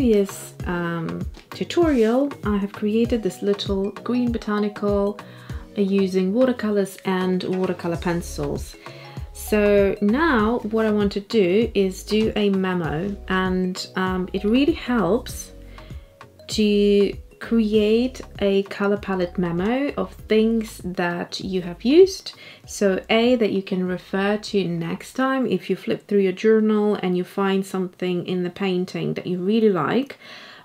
previous tutorial, I have created this little green botanical using watercolors and watercolor pencils. So now what I want to do is do a memo, and it really helps to create a color palette memo of things that you have used. So that you can refer to next time if you flip through your journal and you find something in the painting that you really like,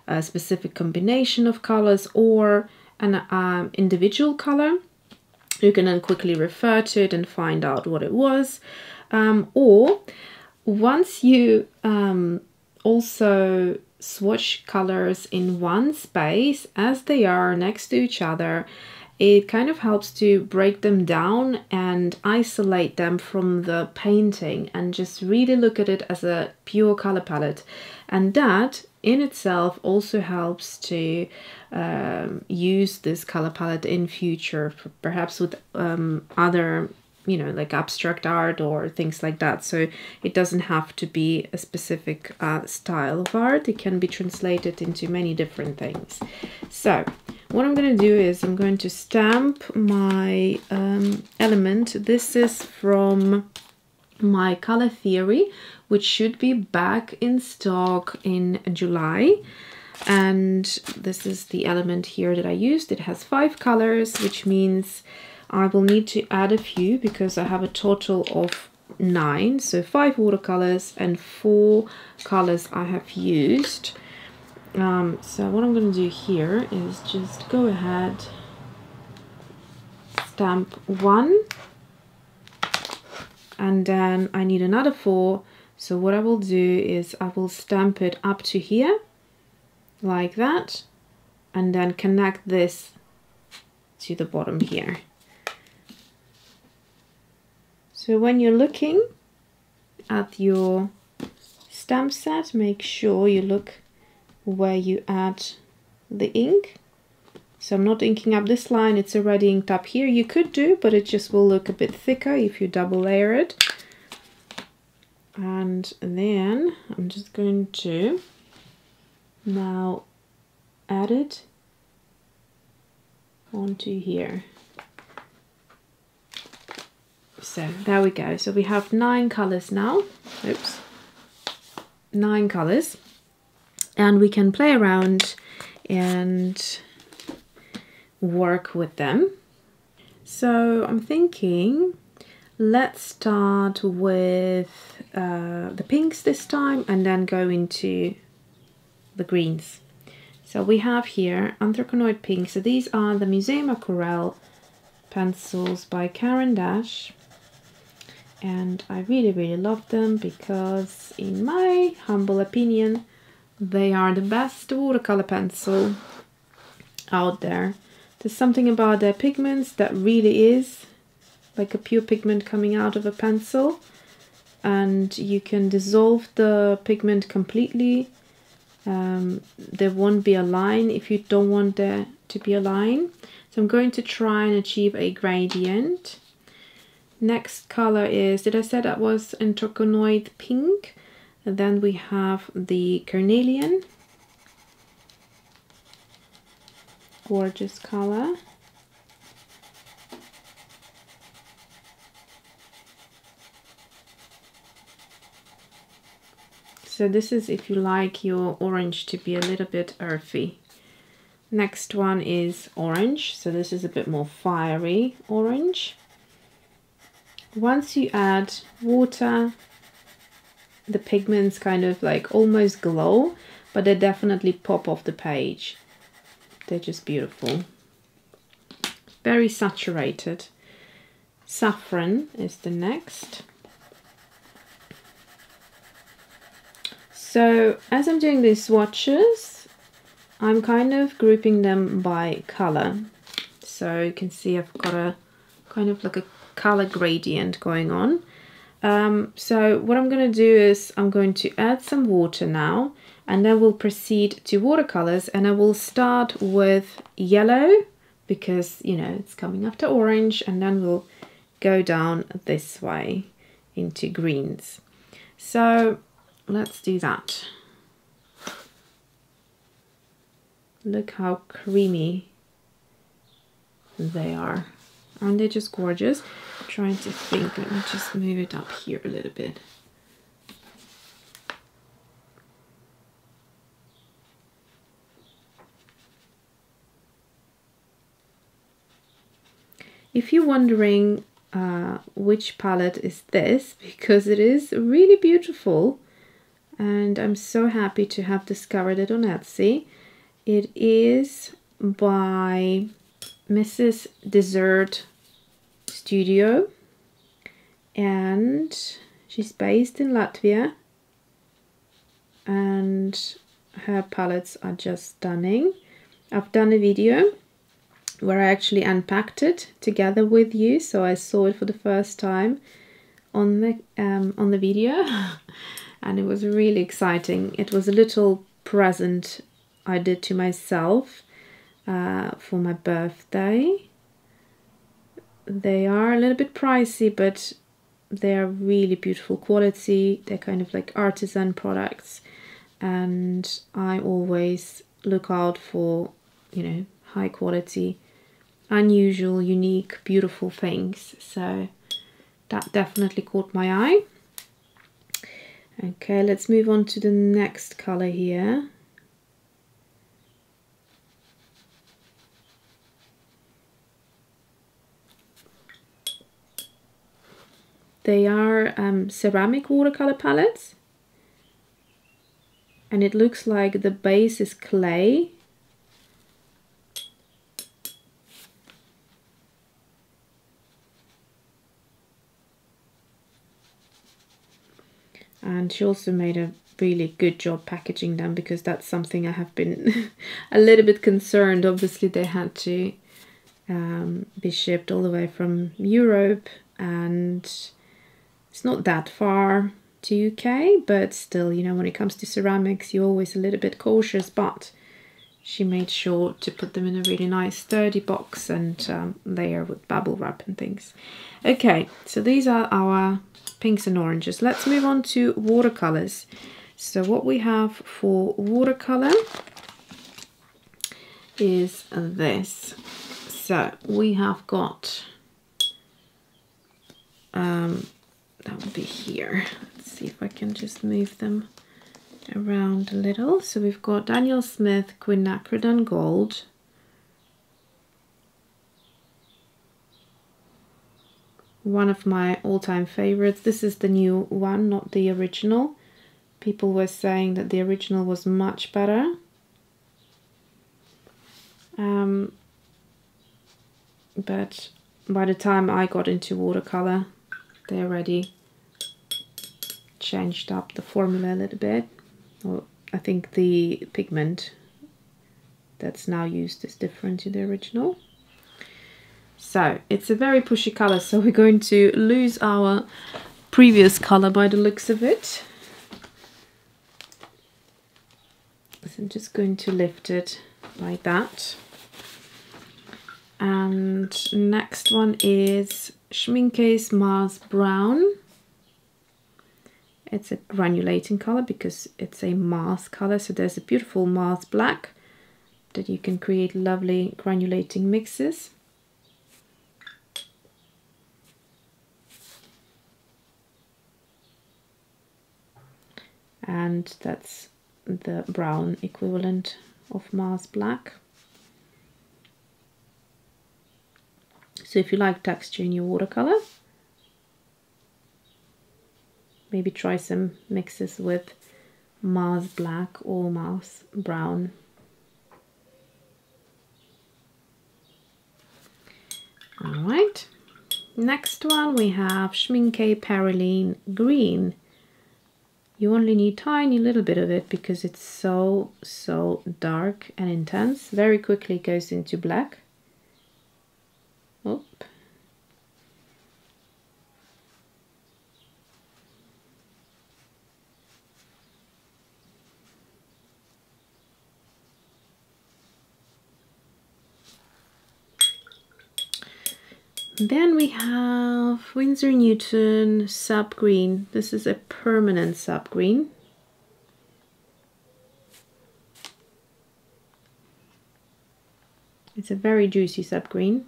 a specific combination of colors or an individual color. You can then quickly refer to it and find out what it was. Or once you also swatch colors in one space as they are next to each other, it kind of helps to break them down and isolate them from the painting and just really look at it as a pure color palette. And that in itself also helps to use this color palette in future, perhaps with other, you know, like abstract art or things like that. So it doesn't have to be a specific style of art. It can be translated into many different things. So what I'm going to do is I'm going to stamp my element. This is from my color theory, which should be back in stock in July. And this is the element here that I used. It has 5 colors, which means I will need to add a few because I have a total of 9. So 5 watercolors and 4 colors I have used. So what I'm going to do here is just go ahead, stamp 1, and then I need another 4. So what I will do is I will stamp it up to here like that, and then connect this to the bottom here. So when you're looking at your stamp set, make sure you look where you add the ink. So I'm not inking up this line, it's already inked up here. You could do, but it just will look a bit thicker if you double layer it. And then I'm just going to now add it onto here. So there we go. So we have 9 colors now. Oops. 9 colors. And we can play around and work with them. So I'm thinking, let's start with the pinks this time and then go into the greens. So we have here Anthraconoid Pink. So these are the Museum Aquarelle Pencils by Caran. And I really love them because, in my humble opinion, they are the best watercolor pencil out there. There's something about their pigments that really is like a pure pigment coming out of a pencil, and you can dissolve the pigment completely. There won't be a line if you don't want there to be a line. So I'm going to try and achieve a gradient. Next color is, did I say that was Anthraconoid Pink? And then we have the Carnelian. Gorgeous color. So this is if you like your orange to be a little bit earthy. Next one is orange. So this is a bit more fiery orange. Once you add water, the pigments kind of like almost glow, but they definitely pop off the page. They're just beautiful. Very saturated. Saffron is the next. So as I'm doing these swatches, I'm kind of grouping them by color. So you can see I've got a kind of like a color gradient going on. So what I'm going to do is I'm going to add some water now, and then we'll proceed to watercolors, and I will start with yellow because, you know, it's coming after orange, and then we'll go down this way into greens. So let's do that. Look how creamy they are. Aren't they just gorgeous? I'm trying to think. Let me just move it up here a little bit. If you're wondering which palette is this, because it is really beautiful and I'm so happy to have discovered it on Etsy. It is by Mrs. Dessert Studio and she's based in Latvia, and her palettes are just stunning. I've done a video where I actually unpacked it together with you, so I saw it for the first time on the video and it was really exciting. It was a little present I did to myself for my birthday. They are a little bit pricey, but they're really beautiful quality. They're kind of like artisan products, and I always look out for, you know, high quality, unusual, unique, beautiful things. So that definitely caught my eye. Okay, let's move on to the next color here. They are ceramic watercolor palettes, and it looks like the base is clay. And she also made a really good job packaging them, because that's something I have been a little bit concerned. Obviously they had to be shipped all the way from Europe, and it's not that far to UK, but still, you know, when it comes to ceramics you're always a little bit cautious, but she made sure to put them in a really nice sturdy box and layer with bubble wrap and things. Okay, so these are our pinks and oranges. Let's move on to watercolors. So what we have for watercolor is this. So we have got that would be here. Let's see if I can just move them around a little. So we've got Daniel Smith Quinacridone Gold, one of my all-time favorites. This is the new one, not the original. People were saying that the original was much better. But by the time I got into watercolor, they already changed up the formula a little bit. Well, I think the pigment that's now used is different to the original. So it's a very pushy color, so we're going to lose our previous color by the looks of it. So I'm just going to lift it like that. And next one is Schmincke's Mars Brown. It's a granulating color because it's a Mars color, so there's a beautiful Mars black that you can create lovely granulating mixes. And that's the brown equivalent of Mars black. So if you like texture in your watercolor, maybe try some mixes with Mars black or Mars brown. Alright, next one we have Schmincke Perylene Green. You only need a tiny little bit of it because it's so dark and intense. Very quickly goes into black. Oop. Then we have Winsor Newton Sub Green. This is a permanent sub green. It's a very juicy sap green.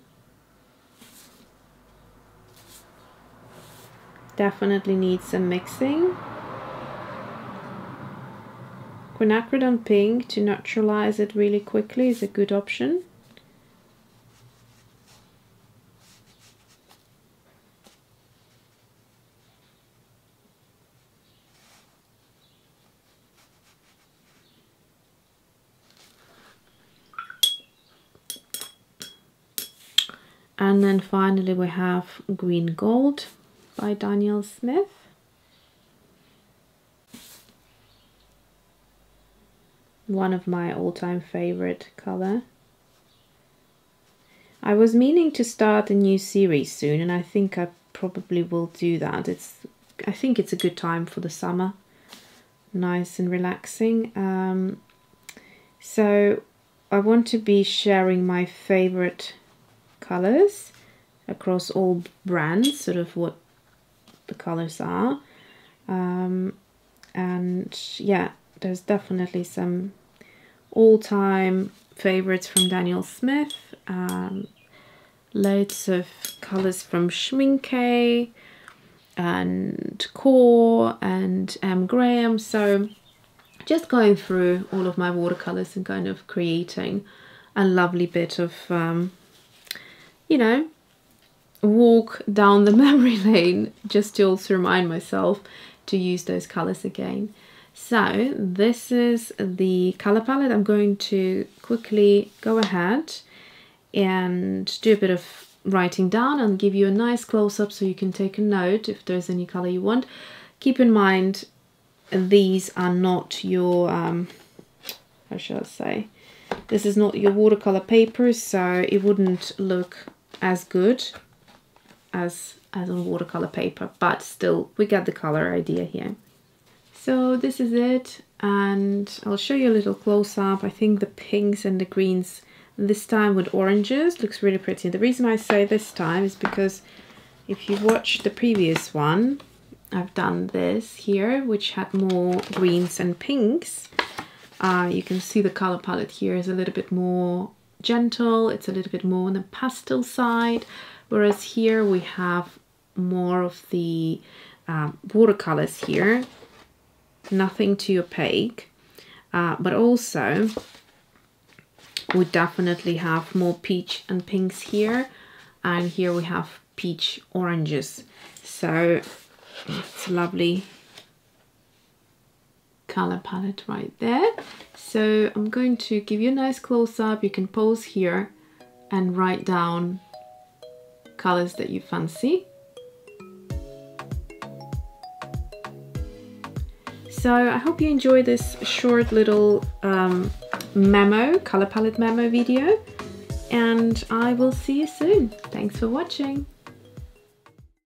Definitely needs some mixing. Quinacridone pink to neutralize it really quickly is a good option. And then finally we have Green Gold by Daniel Smith. One of my all-time favorite color. I was meaning to start a new series soon, and I think I probably will do that. I think it's a good time for the summer. Nice and relaxing. So I want to be sharing my favorite colors across all brands, sort of what the colors are. And yeah, there's definitely some all-time favorites from Daniel Smith, loads of colors from Schmincke and Core and M. Graham. So just going through all of my watercolors and kind of creating a lovely bit of you know, walk down the memory lane, just to also remind myself to use those colors again. So this is the color palette. I'm going to quickly go ahead and do a bit of writing down and give you a nice close-up so you can take a note if there's any color you want. Keep in mind, these are not your, how shall I say, this is not your watercolor paper, so it wouldn't look as good as on watercolor paper, but still we get the color idea here. So this is it, and I'll show you a little close-up. I think the pinks and the greens this time with oranges looks really pretty. The reason I say this time is because if you watched the previous one, I've done this here, which had more greens and pinks. You can see the color palette here is a little bit more gentle. It's a little bit more on the pastel side, whereas here we have more of the watercolors here. Nothing too opaque, but also we definitely have more peach and pinks here, and here we have peach oranges. So it's a lovely color palette right there. So I'm going to give you a nice close-up. You can pause here and write down colors that you fancy. So I hope you enjoyed this short little memo, color palette memo video, and I will see you soon. Thanks for watching.